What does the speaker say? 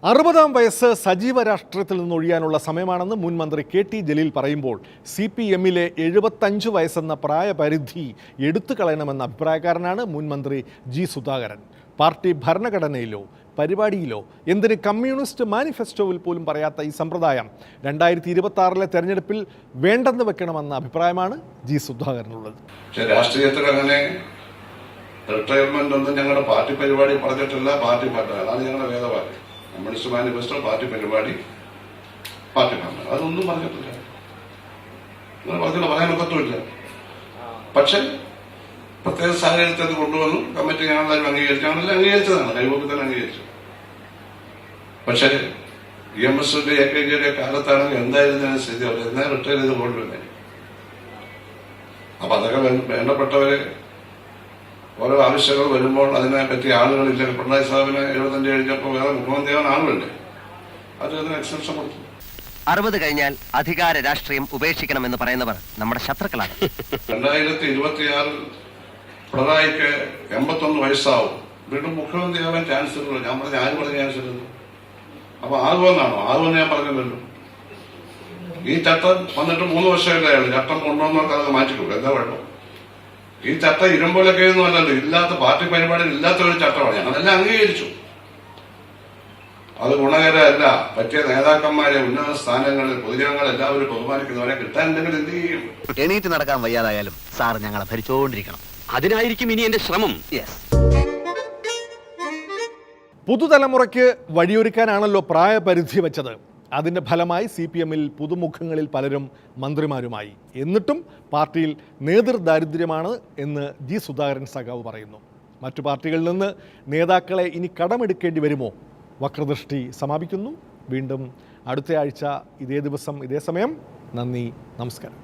60-ാം വയസ്സ് സജീവ രാഷ്ട്രീയത്തിൽ നിന്നൊഴിയാനുള്ള സമയമാണെന്ന് മുൻ മന്ത്രി കെ.ടി. ജലീൽ പറയുമ്പോൾ CPM-ലെ 75 വയസ്സെന്ന പ്രായപരിധി എടുത്തു കളയണമെന്ന അഭിപ്രായക്കാരനാണ് മുൻ മന്ത്രി ജി സുധാകരൻ. പാർട്ടി ഭരണഘടനയിലോ പരിപാടിയിലോ എന്തിന് കമ്മ്യൂണിസ്റ്റ് മാനിഫെസ്റ്റോയിൽ പോലും പറയാത്ത ഈ സമ്പ്രദായം 2026-ലെ തെരഞ്ഞെടുപ്പിൽ വേണ്ടെന്ന് വെക്കണമെന്ന അഭിപ്രായമാണ് ജി സുധാകരനുള്ളത്. രാഷ്ട്രീയത്തിൽ അങ്ങനെ റിട്ടയർമെന്റ് ഒന്നും ഞങ്ങളുടെ പാർട്ടി പരിപാടി പറഞ്ഞിട്ടില്ല. പാർട്ടി അതാണ് ഞങ്ങളുടെ വേദവാക്യം. കമ്മ്യൂണിസ്റ്റ് മാനിഫെസ്റ്റോ, പാർട്ടി പരിപാടി, പാർട്ടി ഭരണം, അതൊന്നും പറഞ്ഞിട്ടില്ല. അങ്ങനെ പറഞ്ഞില്ല, പറയാനൊക്കത്തുമില്ല. പക്ഷെ പ്രത്യേക സാഹചര്യത്തിൽ അത് കൊണ്ടുവന്നു. കമ്മിറ്റി ഞങ്ങളെല്ലാവരും അംഗീകരിച്ചു. ഞങ്ങളെല്ലാം അംഗീകരിച്ചതാണ്, കൈവോക്കി തന്നെ അംഗീകരിച്ചു. പക്ഷെ EMS-ന്റെ AKG-യുടെ കാലത്താണെങ്കിൽ എന്തായിരുന്നു സ്ഥിതി? അവർ എന്നാ റിട്ടയർ ചെയ്ത് കൊണ്ടുവന്നേ. അപ്പൊ അതൊക്കെ വേണ്ടപ്പെട്ടവരെ ഓരോ ആവശ്യങ്ങൾ വരുമ്പോൾ അതിനെ പറ്റി ആളുകളില്ല. പിണറായി സാഹിബിനെ 75 കഴിഞ്ഞപ്പോൾ വേറെ മുഖ്യമന്ത്രിയാവാൻ ആളുകളുണ്ട്. അതിന് എക്സെപ്ഷൻ കൊടുത്തു. 60 കഴിഞ്ഞാൽ അധികാര രാഷ്ട്രീയം ഉപേക്ഷിക്കണമെന്ന് പറയുന്നവർ നമ്മുടെ ശത്രുക്കളാണ്. 2026 പിണറായിക്ക് 81 വയസ്സാവും. വീണ്ടും മുഖ്യമന്ത്രിയാവാൻ ചാൻസ് ഇല്ലല്ലോ. ഞാൻ പറഞ്ഞ ആര് പറഞ്ഞ ചാൻസ് ഇല്ലല്ലോ. അപ്പൊ ആകുമെന്നാണോ? ആകുമെന്ന് ഞാൻ പറഞ്ഞില്ലല്ലോ. ഈ ചട്ടം വന്നിട്ട് 3 വർഷമല്ലേ ആയുള്ളൂ. ചട്ടം കൊണ്ടുവന്നവർക്ക് അത് മാറ്റിക്കൂടെ? എന്താ കുഴപ്പം? ഈ ചട്ടം ഇരുമ്പോലൊക്കെ ഒന്നും അല്ലല്ലോ. ഇല്ലാത്ത പാർട്ടി പരിപാടിയിൽ ഇല്ലാത്ത ഒരു ചട്ടമാണ്. ഞങ്ങളെല്ലാം അംഗീകരിച്ചു. അത് ഗുണകരമല്ല. പറ്റിയ നേതാക്കന്മാരെ ഉന്നത സ്ഥാനങ്ങളിൽ പൊതുജനങ്ങൾ എല്ലാവരും ബഹുമാനിക്കുന്നവരെ കിട്ടാനുണ്ടെങ്കിൽ എന്ത് ചെയ്യും? എണീറ്റ് നടക്കാൻ വയ്യാതായാലും സാർ ഞങ്ങളെ ഭരിച്ചുകൊണ്ടിരിക്കണം. അതിനായിരിക്കും ഇനി എന്റെ ശ്രമം. പുതുതലമുറയ്ക്ക് വഴിയൊരുക്കാനാണല്ലോ പ്രായപരിധി വെച്ചത്. അതിൻ്റെ ഫലമായി CPM-ൽ പുതുമുഖങ്ങളിൽ പലരും മന്ത്രിമാരുമായി. എന്നിട്ടും പാർട്ടിയിൽ നേതൃദാരിദ്ര്യമാണ് എന്ന് ജി സുധാകരൻ സഖാവ് പറയുന്നു. മറ്റു പാർട്ടികളിൽ നിന്ന് നേതാക്കളെ ഇനി കടമെടുക്കേണ്ടി വരുമോ? വക്രദൃഷ്ടി സമാപിക്കുന്നു. വീണ്ടും അടുത്തയാഴ്ച ഇതേ ദിവസം ഇതേ സമയം. നന്ദി, നമസ്കാരം.